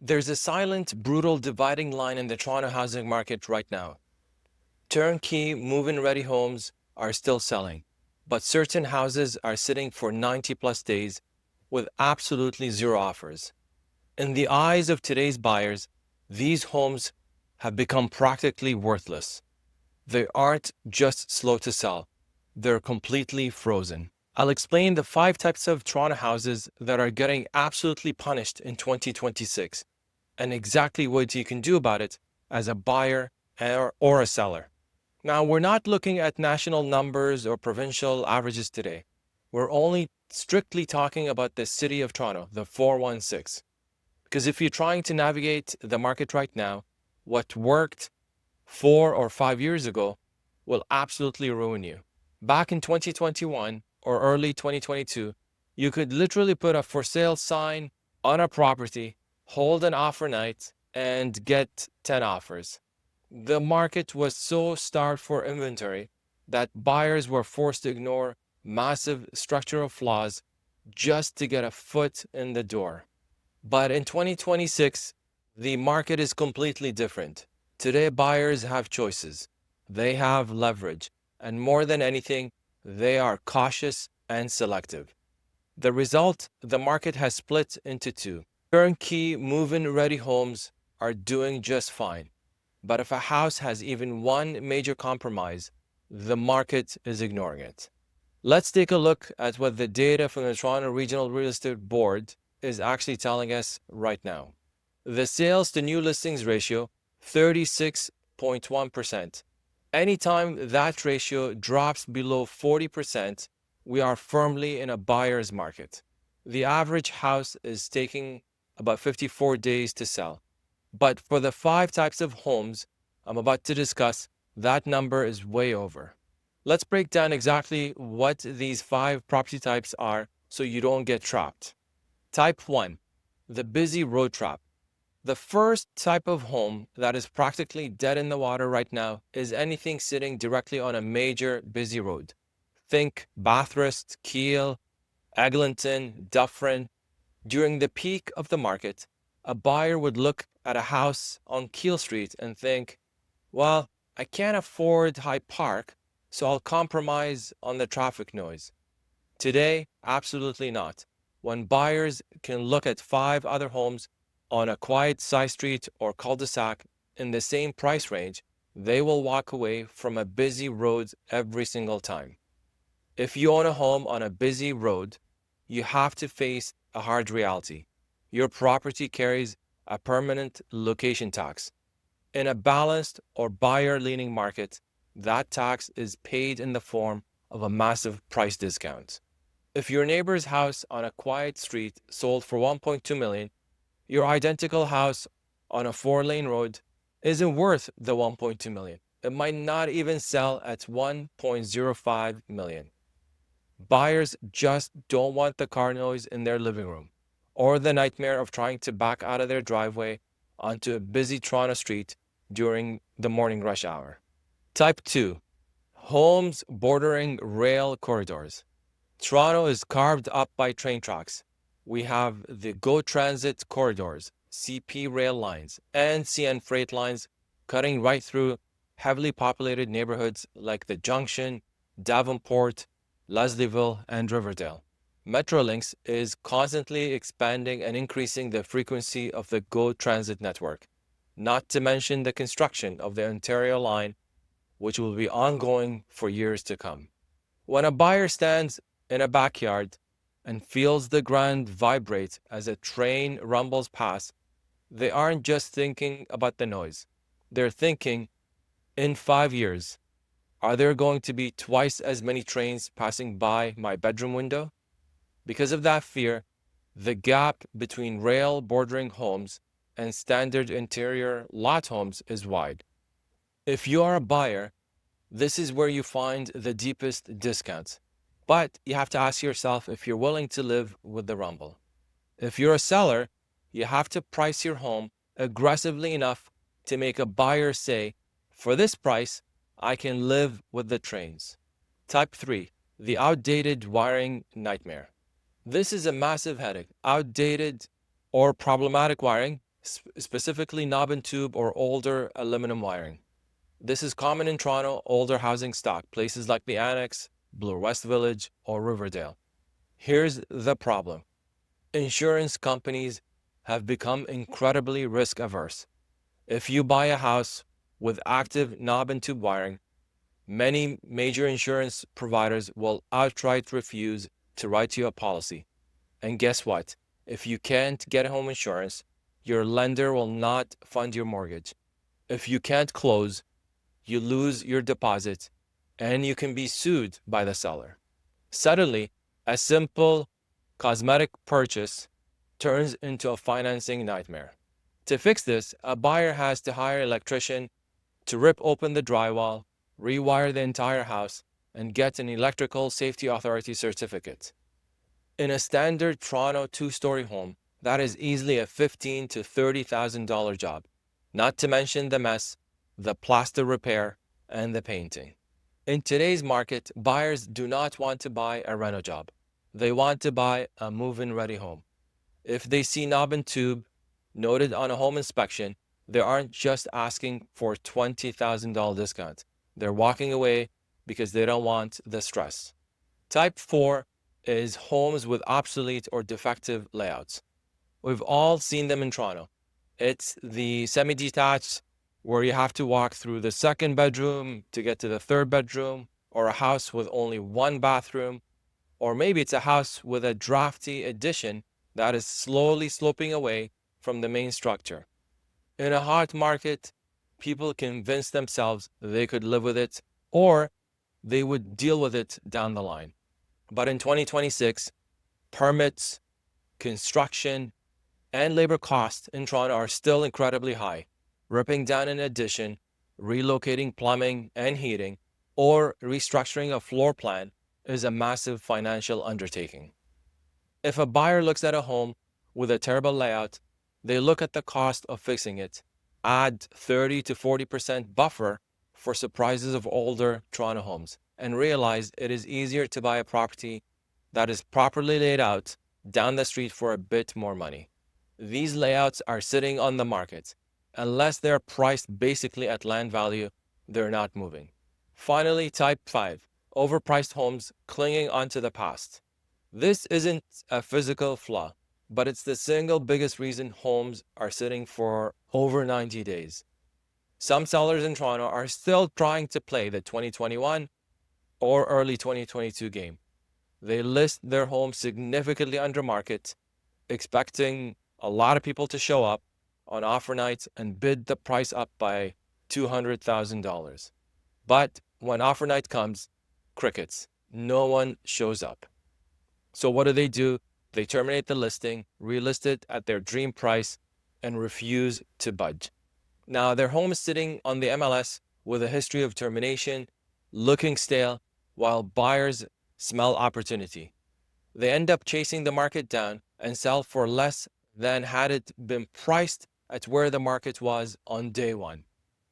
There's a silent, brutal dividing line in the Toronto housing market right now. Turnkey, move-in ready homes are still selling, but certain houses are sitting for 90 plus days with absolutely zero offers. In the eyes of today's buyers, these homes have become practically worthless. They aren't just slow to sell, they're completely frozen. I'll explain the 5 types of Toronto houses that are getting absolutely punished in 2026 and exactly what you can do about it as a buyer or a seller. Now, we're not looking at national numbers or provincial averages today. We're only strictly talking about the city of Toronto, the 416. Because if you're trying to navigate the market right now, what worked 4 or 5 years ago will absolutely ruin you. Back in 2021 or early 2022, you could literally put a for sale sign on a property, hold an offer night, and get 10 offers. The market was so starved for inventory that buyers were forced to ignore massive structural flaws just to get a foot in the door. But in 2026, the market is completely different. Today, buyers have choices, they have leverage, and more than anything, they are cautious and selective. The result, the market has split into two. Turnkey move-in ready homes are doing just fine. But if a house has even one major compromise, the market is ignoring it. Let's take a look at what the data from the Toronto Regional Real Estate Board is actually telling us right now. The sales to new listings ratio, 36.1%. Anytime that ratio drops below 40%, we are firmly in a buyer's market. The average house is taking about 54 days to sell. But for the 5 types of homes I'm about to discuss, that number is way over. Let's break down exactly what these 5 property types are so you don't get trapped. Type 1, the busy road trap. The first type of home that is practically dead in the water right now is anything sitting directly on a major busy road. Think Bathurst, Keele, Eglinton, Dufferin. During the peak of the market, a buyer would look at a house on Keele Street and think, well, I can't afford Hyde Park, so I'll compromise on the traffic noise. Today, absolutely not. When buyers can look at 5 other homes on a quiet side street or cul-de-sac in the same price range, they will walk away from a busy road every single time. If you own a home on a busy road, you have to face a hard reality. Your property carries a permanent location tax. In a balanced or buyer-leaning market, that tax is paid in the form of a massive price discount. If your neighbor's house on a quiet street sold for 1.2 million, your identical house on a 4-lane road isn't worth the 1.2 million. It might not even sell at 1.05 million. Buyers just don't want the car noise in their living room or the nightmare of trying to back out of their driveway onto a busy Toronto street during the morning rush hour. Type 2, homes bordering rail corridors. Toronto is carved up by train tracks. We have the GO Transit corridors, CP rail lines, and CN freight lines cutting right through heavily populated neighborhoods like the Junction, Davenport, Leslieville, and Riverdale. Metrolinx is constantly expanding and increasing the frequency of the GO Transit network, not to mention the construction of the Ontario line, which will be ongoing for years to come. When a buyer stands in a backyard and feels the ground vibrate as a train rumbles past, they aren't just thinking about the noise. They're thinking, in 5 years, are there going to be twice as many trains passing by my bedroom window? Because of that fear, the gap between rail bordering homes and standard interior lot homes is wide. If you are a buyer, this is where you find the deepest discounts. But you have to ask yourself if you're willing to live with the rumble. If you're a seller, you have to price your home aggressively enough to make a buyer say, for this price, I can live with the trains. Type 3, the outdated wiring nightmare. This is a massive headache. Outdated or problematic wiring specifically knob and tube or older aluminum wiring. This is common in Toronto, older housing stock, places like the Annex, Bloor West Village, or Riverdale. Here's the problem. Insurance companies have become incredibly risk averse. If you buy a house with active knob and tube wiring, many major insurance providers will outright refuse to write you a policy. And guess what? If you can't get home insurance, your lender will not fund your mortgage. If you can't close, you lose your deposit and you can be sued by the seller. Suddenly, a simple cosmetic purchase turns into a financing nightmare. To fix this, a buyer has to hire an electrician to rip open the drywall, rewire the entire house, and get an electrical safety authority certificate. In a standard Toronto two-story home, that is easily a $15,000 to $30,000 job, not to mention the mess, the plaster repair, and the painting. In today's market, buyers do not want to buy a rental job. They want to buy a move-in ready home. If they see knob and tube noted on a home inspection, they aren't just asking for $20,000 discount. They're walking away because they don't want the stress. Type 4 is homes with obsolete or defective layouts. We've all seen them in Toronto. It's the semi-detached where you have to walk through the second bedroom to get to the third bedroom, or a house with only one bathroom, or maybe it's a house with a drafty addition that is slowly sloping away from the main structure. In a hot market, people convince themselves they could live with it or they would deal with it down the line. But in 2026, permits, construction, and labor costs in Toronto are still incredibly high. Ripping down an addition, relocating plumbing and heating, or restructuring a floor plan is a massive financial undertaking. If a buyer looks at a home with a terrible layout, they look at the cost of fixing it, add 30 to 40% buffer for surprises of older Toronto homes, and realize it is easier to buy a property that is properly laid out down the street for a bit more money. These layouts are sitting on the market. Unless they're priced basically at land value, they're not moving. Finally, type 5, overpriced homes clinging onto the past. This isn't a physical flaw, but it's the single biggest reason homes are sitting for over 90 days. Some sellers in Toronto are still trying to play the 2021 or early 2022 game. They list their home significantly under market, expecting a lot of people to show up on offer nights and bid the price up by $200,000. But when offer night comes, crickets. No one shows up. So what do? They terminate the listing, relist it at their dream price, and refuse to budge. Now their home is sitting on the MLS with a history of termination, looking stale, while buyers smell opportunity. They end up chasing the market down and sell for less than had it been priced at where the market was on day one.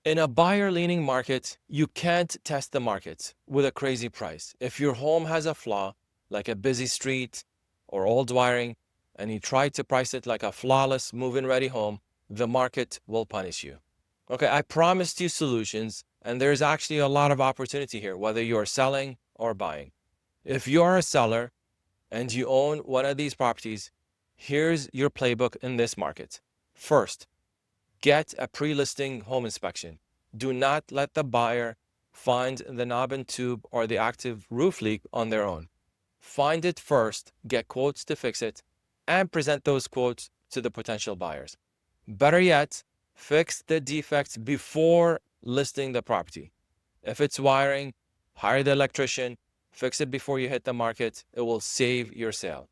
In a buyer-leaning market, you can't test the market with a crazy price. If your home has a flaw, like a busy street or old wiring, and you try to price it like a flawless move-in ready home, the market will punish you. Okay, I promised you solutions, and there's actually a lot of opportunity here, whether you're selling or buying. If you are a seller and you own one of these properties, here's your playbook in this market. First, get a pre-listing home inspection. Do not let the buyer find the knob and tube or the active roof leak on their own. Find it first, get quotes to fix it, and present those quotes to the potential buyers. Better yet, fix the defects before listing the property. If it's wiring, hire the electrician, fix it before you hit the market. It will save your sale.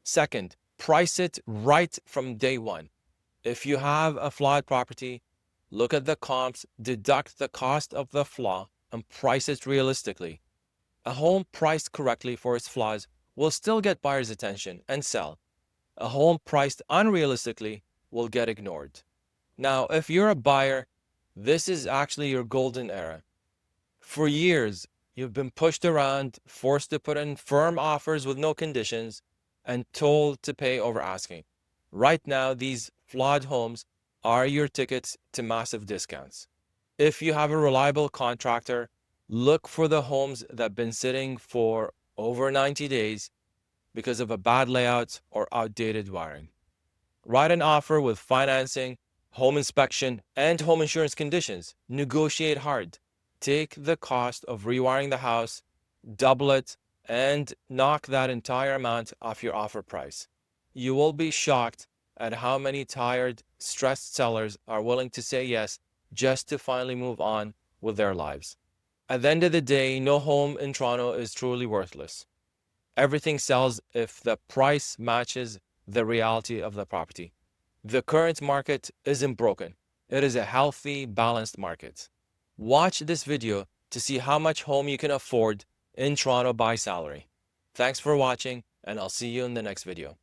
Second, price it right from day one. If you have a flawed property, look at the comps, deduct the cost of the flaw, and price it realistically. A home priced correctly for its flaws will still get buyers' attention and sell. A home priced unrealistically will get ignored. Now, if you're a buyer, this is actually your golden era. For years, you've been pushed around, forced to put in firm offers with no conditions, and told to pay over asking. Right now, these flawed homes are your tickets to massive discounts. If you have a reliable contractor, look for the homes that have been sitting for over 90 days because of a bad layout or outdated wiring. Write an offer with financing, home inspection, and home insurance conditions. Negotiate hard. Take the cost of rewiring the house, double it, and knock that entire amount off your offer price. You will be shocked at how many tired, stressed sellers are willing to say yes just to finally move on with their lives. At the end of the day, no home in Toronto is truly worthless. Everything sells if the price matches the reality of the property. The current market isn't broken. It is a healthy, balanced market. Watch this video to see how much home you can afford in Toronto by salary. Thanks for watching, and I'll see you in the next video.